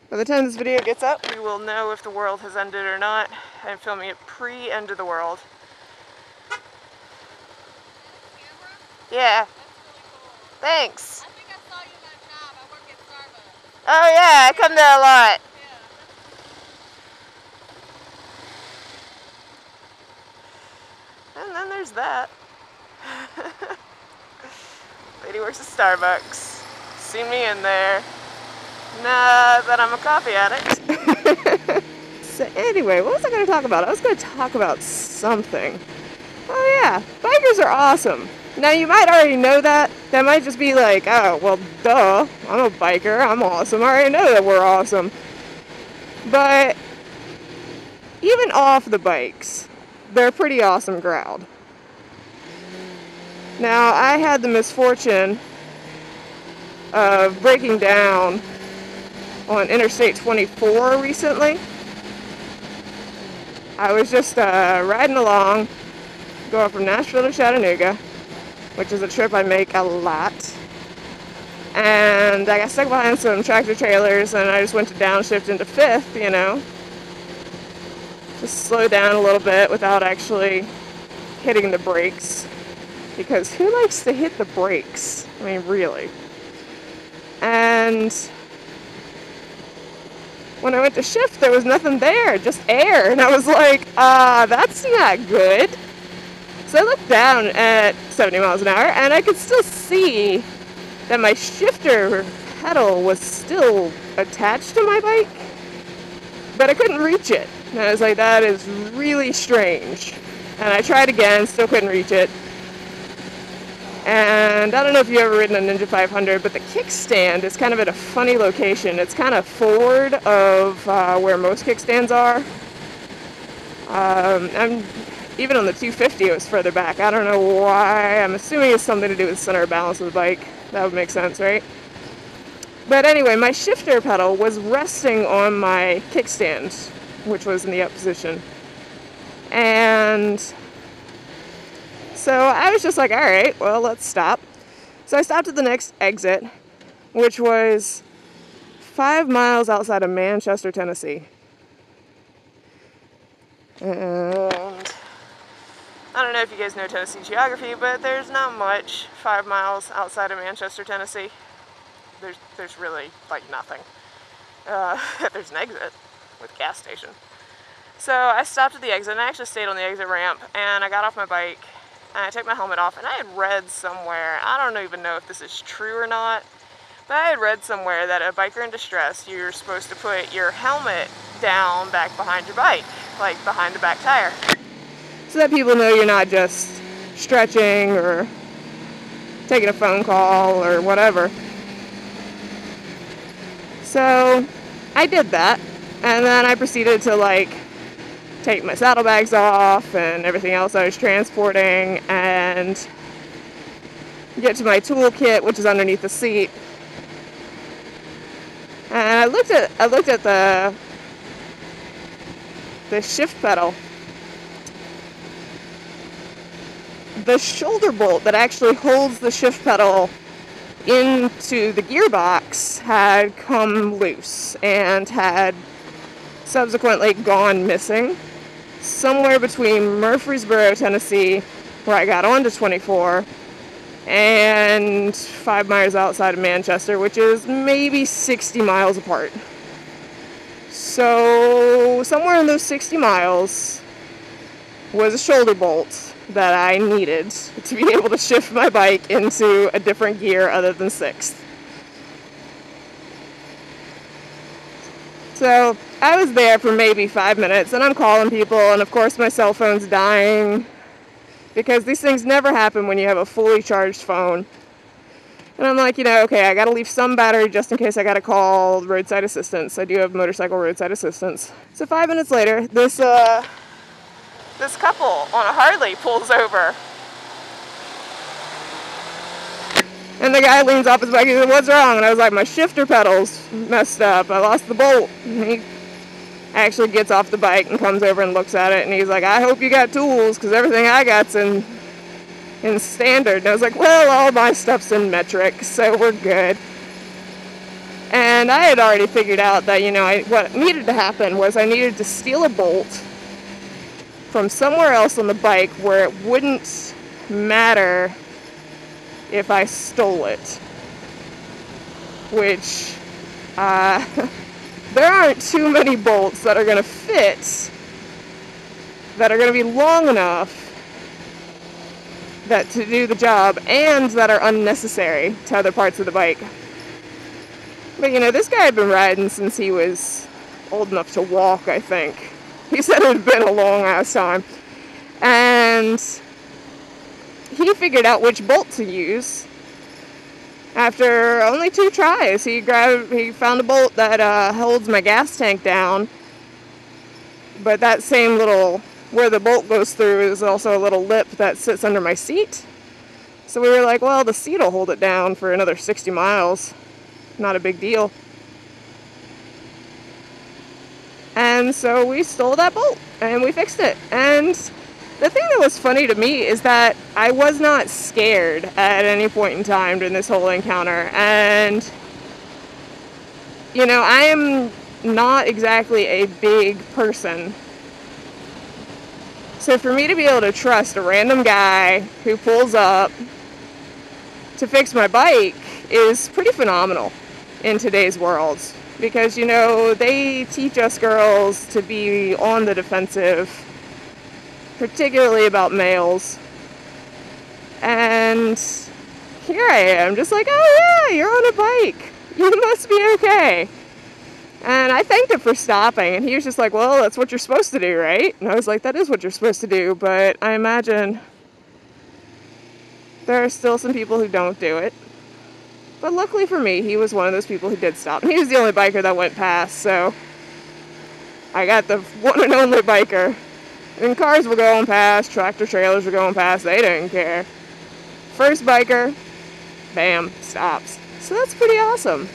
By the time this video gets up, we will know if the world has ended or not. I'm filming it pre-end of the world. Yeah. Thanks. I think I saw you in that job. I work at Starbucks. Oh yeah, I come there a lot. Yeah. And then there's that. Lady works at Starbucks. See me in there. Nah, that I'm a coffee addict. So anyway, what was I going to talk about? I was going to talk about something. Oh yeah, bikers are awesome. Now you might already know that. That might just be like, oh, well, duh, I'm a biker, I'm awesome. I already know that we're awesome. But even off the bikes, they're a pretty awesome crowd. Now, I had the misfortune of breaking down on Interstate 24 recently. I was just riding along, going from Nashville to Chattanooga, which is a trip I make a lot. And I got stuck behind some tractor trailers and I just went to downshift into fifth, you know. Just slow down a little bit without actually hitting the brakes. Because who likes to hit the brakes? I mean, really. And when I went to shift, there was nothing there, just air. And I was like, that's not good. So I looked down at 70 miles an hour and I could still see that my shifter pedal was still attached to my bike, but I couldn't reach it. And I was like, that is really strange. And I tried again, still couldn't reach it. And I don't know if you've ever ridden a Ninja 500, but the kickstand is kind of at a funny location. It's kind of forward of where most kickstands are. Even on the 250, it was further back. I don't know why. I'm assuming it's something to do with the center of balance of the bike. That would make sense, right? But anyway, my shifter pedal was resting on my kickstand, which was in the up position. And so I was just like, all right, well, let's stop. So I stopped at the next exit, which was 5 miles outside of Manchester, Tennessee. And I don't know if you guys know Tennessee geography, but there's not much 5 miles outside of Manchester, Tennessee. There's really like nothing. There's an exit with a gas station. So I stopped at the exit and I actually stayed on the exit ramp and I got off my bike and I took my helmet off and I had read somewhere, I don't even know if this is true or not, but I had read somewhere that a biker in distress, you're supposed to put your helmet down back behind your bike, like behind the back tire, so that people know you're not just stretching or taking a phone call or whatever. So I did that, and then I proceeded to like take my saddlebags off and everything else I was transporting and get to my toolkit, which is underneath the seat. And I looked at the shift pedal. The shoulder bolt that actually holds the shift pedal into the gearbox had come loose and had subsequently gone missing somewhere between Murfreesboro, Tennessee, where I got onto 24, and 5 miles outside of Manchester, which is maybe 60 miles apart. So somewhere in those 60 miles was a shoulder bolt that I needed to be able to shift my bike into a different gear other than sixth. So I was there for maybe 5 minutes and I'm calling people, and of course my cell phone's dying because these things never happen when you have a fully charged phone. And I'm like, okay, I gotta leave some battery just in case I gotta call roadside assistance. I do have motorcycle roadside assistance. So 5 minutes later, this couple on a Harley pulls over. And the guy leans off his bike and says, "What's wrong?" And I was like, "My shifter pedal's messed up. I lost the bolt." And he actually gets off the bike and comes over and looks at it. And he's like, "I hope you got tools, because everything I got's in standard." And I was like, "Well, all my stuff's in metric, so we're good." And And I had already figured out that, you know, what needed to happen was I needed to steal a bolt from somewhere else on the bike where it wouldn't matter if I stole it. Which, there aren't too many bolts that are going to fit, that are going to be long enough that to do the job, and that are unnecessary to other parts of the bike. But you know, this guy had been riding since he was old enough to walk, I think. He said it had been a long ass time. And he figured out which bolt to use after only 2 tries. He found a bolt that holds my gas tank down, but that same little, where the bolt goes through, is also a little lip that sits under my seat. So we were like, well, the seat will hold it down for another 60 miles. Not a big deal. And so we stole that bolt and we fixed it. And the thing that was funny to me is that I was not scared at any point in time during this whole encounter. And, you know, I am not exactly a big person. So for me to be able to trust a random guy who pulls up to fix my bike is pretty phenomenal in today's world. Because, you know, they teach us girls to be on the defensive, particularly about males. And here I am, just like, oh yeah, you're on a bike. You must be okay. And I thanked him for stopping, and he was just like, well, that's what you're supposed to do, right? And I was like, that is what you're supposed to do, but I imagine there are still some people who don't do it. But luckily for me, he was one of those people who did stop. And he was the only biker that went past, so I got the one and only biker. And cars were going past, tractor trailers were going past, they didn't care. First biker, bam, stops. So that's pretty awesome.